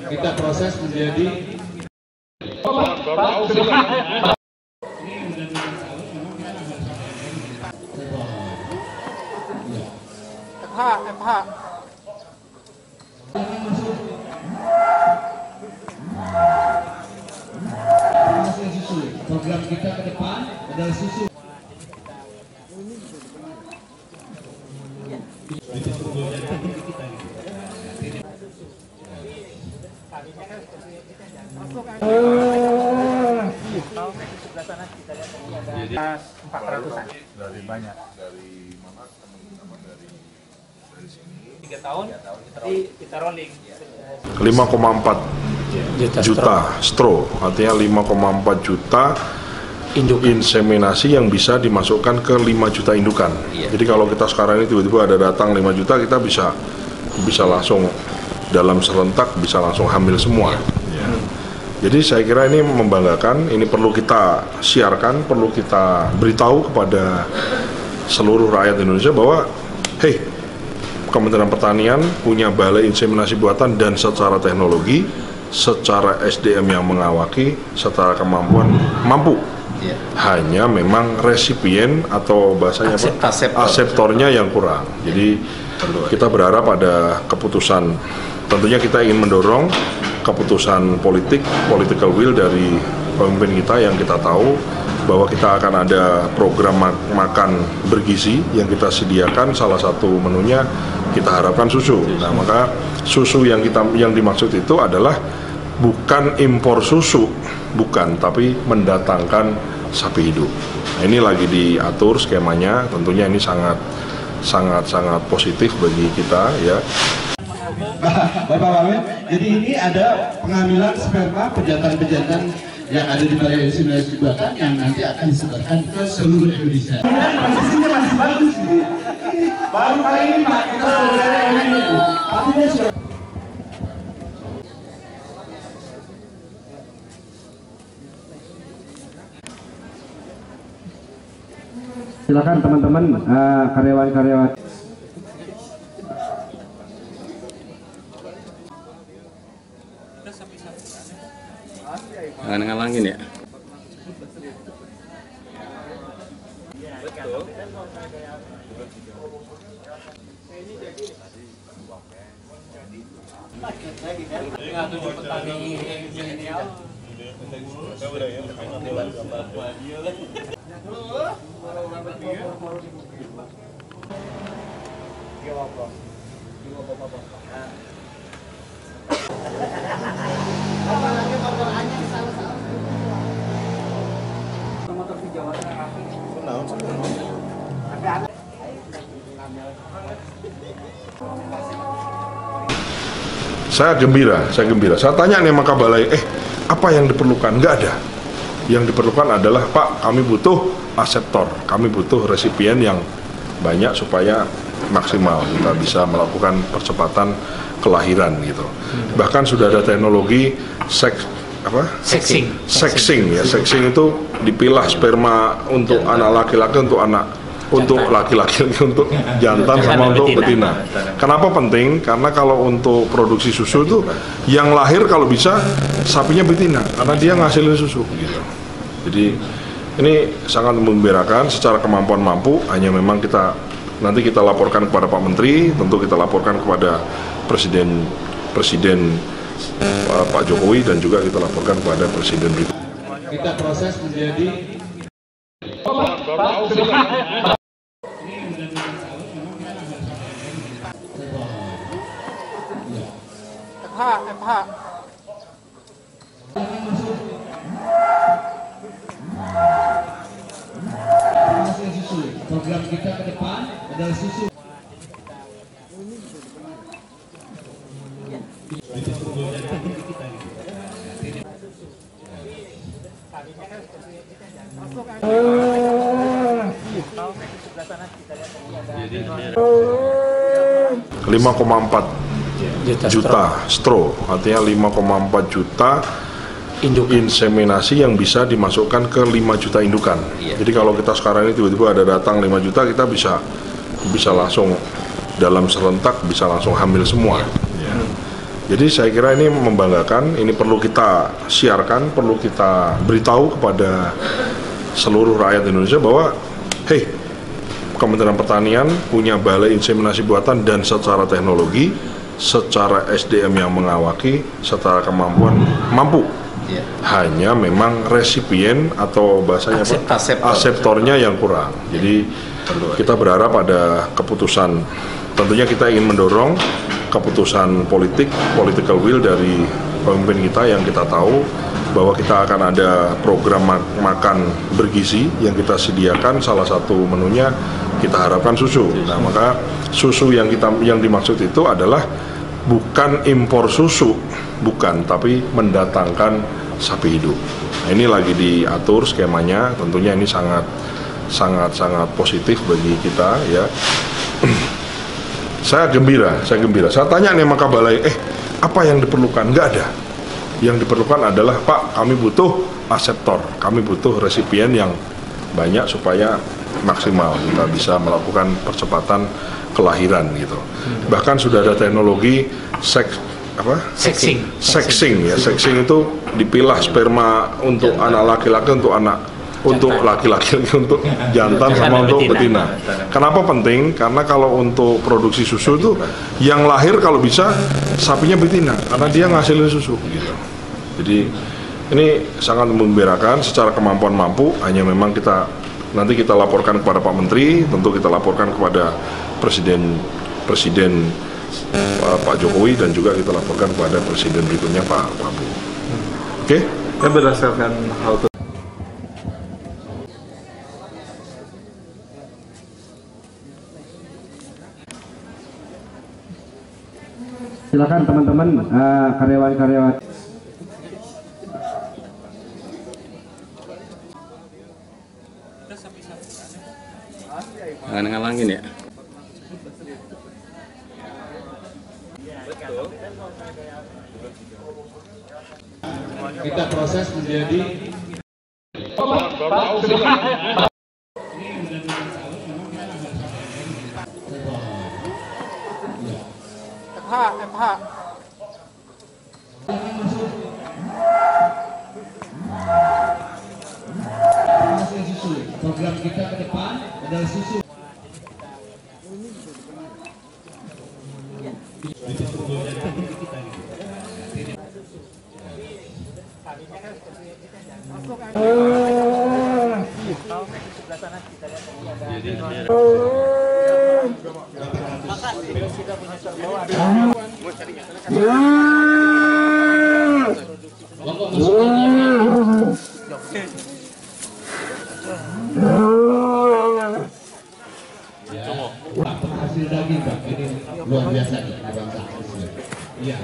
Kita proses menjadi FH. program kita ke depan adalah susu. Jadi 400-an dari banyak. Dari mana teman-teman dari sini? 3 tahun, jadi kita rolling. 5,4 juta stro, artinya 5,4 juta inseminasi yang bisa dimasukkan ke 5 juta indukan. Jadi kalau kita sekarang ini tiba-tiba ada datang 5 juta, kita bisa langsung dalam serentak bisa langsung hamil semua. Jadi saya kira ini membanggakan, ini perlu kita siarkan, perlu kita beritahu kepada seluruh rakyat Indonesia bahwa hey, Kementerian Pertanian punya balai inseminasi buatan dan secara teknologi, secara SDM yang mengawaki, secara kemampuan mampu. Hanya memang resipien atau bahasanya aseptornya yang kurang. Jadi kita berharap ada keputusan, tentunya kita ingin mendorong keputusan political will dari pemimpin kita yang kita tahu bahwa kita akan ada program makan bergizi yang kita sediakan, salah satu menunya kita harapkan susu. Nah, maka susu yang dimaksud itu adalah bukan impor susu, bukan, tapi mendatangkan sapi hidup. Nah, ini lagi diatur skemanya, tentunya ini sangat positif bagi kita ya. Bapak Wamen, jadi ini ada pengambilan sperma pejantan-pejantan yang ada di balai inseminasi buatan yang nanti akan disebarkan ke seluruh Indonesia. Posisinya masih bagus nih. Baru kali ini Pak, kita saudara ini. Artinya sudah. Silakan teman-teman karyawan-karyawan. Jangan ngalangin ya. Saya gembira. Saya tanya nih sama Kabalai, apa yang diperlukan? Nggak ada. Yang diperlukan adalah, Pak, kami butuh aseptor, kami butuh resipien yang banyak supaya maksimal kita bisa melakukan percepatan kelahiran gitu. Bahkan sudah ada teknologi sexing itu dipilah sperma untuk anak laki-laki, untuk laki-laki, untuk jantan sama untuk betina. Kenapa penting? Karena kalau untuk produksi susu itu yang lahir kalau bisa sapinya betina, karena dia ngasilin susu gitu. Jadi ini sangat memberakan secara kemampuan mampu, hanya memang nanti kita laporkan kepada Pak Menteri, tentu kita laporkan kepada Presiden Pak Jokowi, dan juga kita laporkan kepada Presiden berikutnya. Kita proses menjadi FH. program kita ke depan adalah susu. Jadi 5,4 juta stro, artinya 5,4 juta inseminasi yang bisa dimasukkan ke 5 juta indukan. Jadi kalau kita sekarang ini tiba-tiba ada datang 5 juta, kita bisa langsung dalam serentak bisa langsung hamil semua. Jadi saya kira ini membanggakan, ini perlu kita siarkan, perlu kita beritahu kepada seluruh rakyat Indonesia bahwa, hey, Kementerian Pertanian punya balai inseminasi buatan dan secara teknologi, secara SDM yang mengawaki, secara kemampuan mampu. Hanya memang resipien atau bahasanya aseptornya yang kurang. Jadi kita berharap ada keputusan, tentunya kita ingin mendorong keputusan political will dari pemimpin kita yang kita tahu bahwa kita akan ada program makan bergizi yang kita sediakan, salah satu menunya kita harapkan susu. Nah, maka susu yang dimaksud itu adalah bukan impor susu, bukan, tapi mendatangkan sapi hidup. Nah, ini lagi diatur skemanya, tentunya ini sangat positif bagi kita ya. Saya gembira. Saya tanya nih sama Kabalai, apa yang diperlukan? Nggak ada. Yang diperlukan adalah, Pak, kami butuh aseptor, kami butuh resipien yang banyak supaya maksimal kita bisa melakukan percepatan kelahiran gitu. Bahkan sudah ada teknologi sexing ya. Sexing itu dipilah sperma untuk anak laki-laki, untuk laki-laki, untuk jantan sama untuk betina. Kenapa penting? Karena kalau untuk produksi susu itu yang lahir kalau bisa sapinya betina, karena dia ngasilin susu. Gitu. Jadi ini sangat memberakan secara kemampuan mampu. Hanya memang nanti kita laporkan kepada Pak Menteri, tentu kita laporkan kepada Presiden Pak Jokowi dan juga kita laporkan kepada Presiden berikutnya Pak Prabowo. Oke? Dan berdasarkan hal tersebut. Silakan teman-teman karyawan-karyawan. Ngalangin ya. Kita proses menjadi FH. program kita ke depan adalah susu. Hasil daging, Pak, ini luar biasa. Iya.